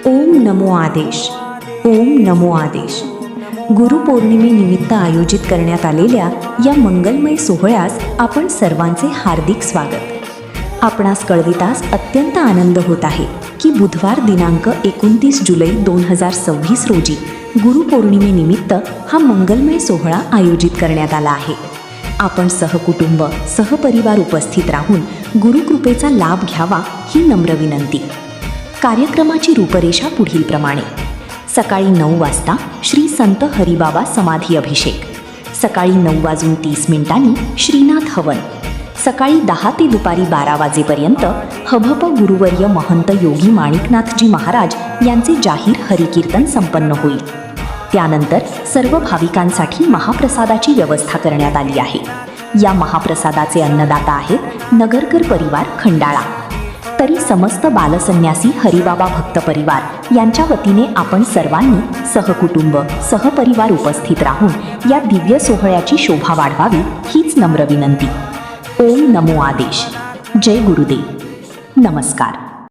ओम नमो आदेश. ओम नमो आदेश. गुरुपौर्णिमेनिमित्त आयोजित करण्यात आलेल्या या मंगलमय सोहळ्यास आपण सर्वांचे हार्दिक स्वागत. आपणास कळवितास अत्यंत आनंद होत आहे की बुधवार दिनांक 29 जुलै 2026 रोजी गुरुपौर्णिमेनिमित्त हा मंगलमय सोहळा आयोजित करण्यात आला आहे. आपण सहकुटुंब सहपरिवार उपस्थित राहून गुरुकृपेचा लाभ घ्यावा ही नम्र विनंती. कार्यक्रमाची रूपरेषा पुढीलप्रमाणे: सकाळी 9 वाजता श्री संत हरिबाबा समाधी अभिषेक, सकाळी 9:30 श्रीनाथ हवन, सकाळी 10 ते दुपारी 12 वाजेपर्यंत हभप गुरुवर्य महंत योगी माणिकनाथजी महाराज यांचे जाहीर हरिकीर्तन संपन्न होईल. त्यानंतर सर्व भाविकांसाठी महाप्रसादाची व्यवस्था करण्यात आली आहे. या महाप्रसादाचे अन्नदाता आहेत नगरकर परिवार खंडाळा. तरी समस्त बालसन्यासी हरिबाबा भक्त परिवार यांच्या वतीने आपण सर्वांनी सहकुटुंब सहपरिवार उपस्थित राहून या दिव्य सोहळ्याची शोभा वाढवावी हीच नम्र विनंती. ओम नमो आदेश. जय गुरुदेव. नमस्कार.